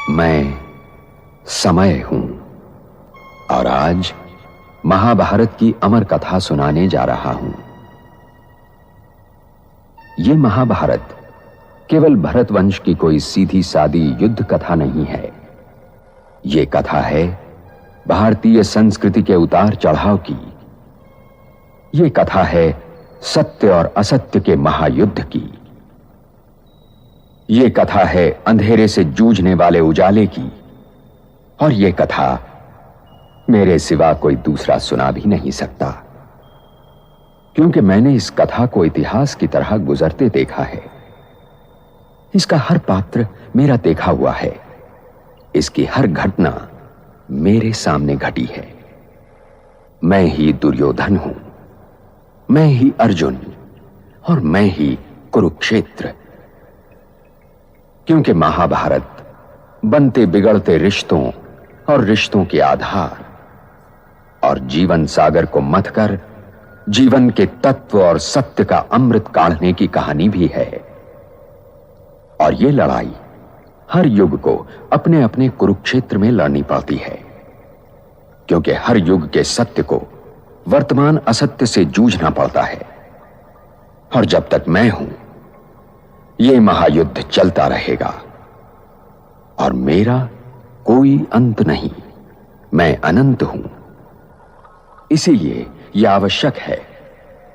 मैं समय हूं और आज महाभारत की अमर कथा सुनाने जा रहा हूं। यह महाभारत केवल भरतवंश की कोई सीधी सादी युद्ध कथा नहीं है। यह कथा है भारतीय संस्कृति के उतार चढ़ाव की। यह कथा है सत्य और असत्य के महायुद्ध की। यह कथा है अंधेरे से जूझने वाले उजाले की। और यह कथा मेरे सिवा कोई दूसरा सुना भी नहीं सकता, क्योंकि मैंने इस कथा को इतिहास की तरह गुजरते देखा है। इसका हर पात्र मेरा देखा हुआ है। इसकी हर घटना मेरे सामने घटी है। मैं ही दुर्योधन हूं, मैं ही अर्जुन और मैं ही कुरुक्षेत्र। क्योंकि महाभारत बनते बिगड़ते रिश्तों और रिश्तों के आधार और जीवन सागर को मथकर जीवन के तत्व और सत्य का अमृत काढ़ने की कहानी भी है। और यह लड़ाई हर युग को अपने अपने कुरुक्षेत्र में लड़नी पड़ती है, क्योंकि हर युग के सत्य को वर्तमान असत्य से जूझना पड़ता है। और जब तक मैं हूं, यह महायुद्ध चलता रहेगा और मेरा कोई अंत नहीं। मैं अनंत हूं। इसीलिए यह आवश्यक है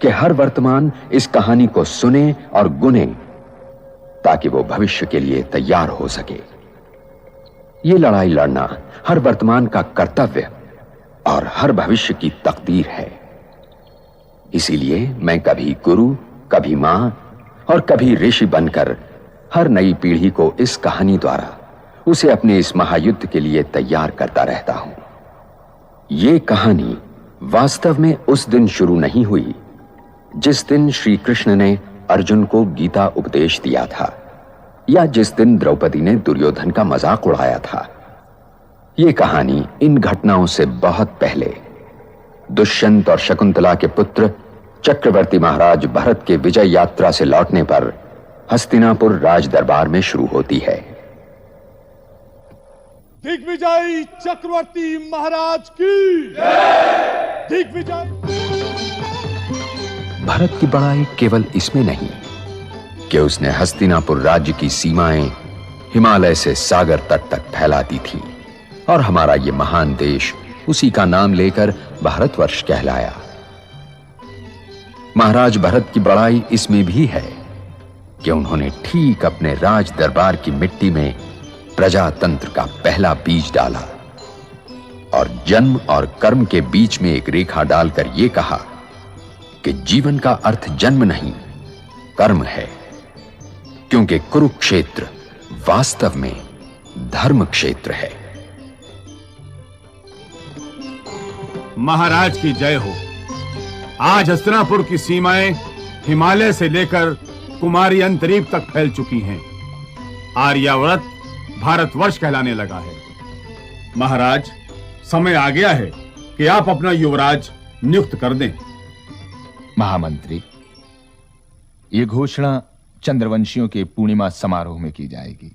कि हर वर्तमान इस कहानी को सुने और गुने, ताकि वो भविष्य के लिए तैयार हो सके। यह लड़ाई लड़ना हर वर्तमान का कर्तव्य और हर भविष्य की तकदीर है। इसीलिए मैं कभी गुरु, कभी मां और कभी ऋषि बनकर हर नई पीढ़ी को इस कहानी द्वारा उसे अपने इस महायुद्ध के लिए तैयार करता रहता हूं। यह कहानी वास्तव में उस दिन शुरू नहीं हुई जिस दिन श्री कृष्ण ने अर्जुन को गीता उपदेश दिया था, या जिस दिन द्रौपदी ने दुर्योधन का मजाक उड़ाया था। यह कहानी इन घटनाओं से बहुत पहले दुष्यंत और शकुंतला के पुत्र चक्रवर्ती महाराज भरत के विजय यात्रा से लौटने पर हस्तिनापुर राज दरबार में शुरू होती है। दिग्विजय चक्रवर्ती महाराज की जय। दिग्विजय। भरत की बड़ाई केवल इसमें नहीं कि उसने हस्तिनापुर राज्य की सीमाएं हिमालय से सागर तट तक फैला दी थी और हमारा यह महान देश उसी का नाम लेकर भारतवर्ष कहलाया। महाराज भरत की बड़ाई इसमें भी है कि उन्होंने ठीक अपने राज दरबार की मिट्टी में प्रजातंत्र का पहला बीज डाला और जन्म और कर्म के बीच में एक रेखा डालकर यह कहा कि जीवन का अर्थ जन्म नहीं, कर्म है। क्योंकि कुरुक्षेत्र वास्तव में धर्म क्षेत्र है। महाराज की जय हो। आज हस्तिनापुर की सीमाएं हिमालय से लेकर कुमारी अंतरीप तक फैल चुकी हैं। आर्यावर्त भारतवर्ष कहलाने लगा है। महाराज, समय आ गया है कि आप अपना युवराज नियुक्त कर दें। महामंत्री, ये घोषणा चंद्रवंशियों के पूर्णिमा समारोह में की जाएगी।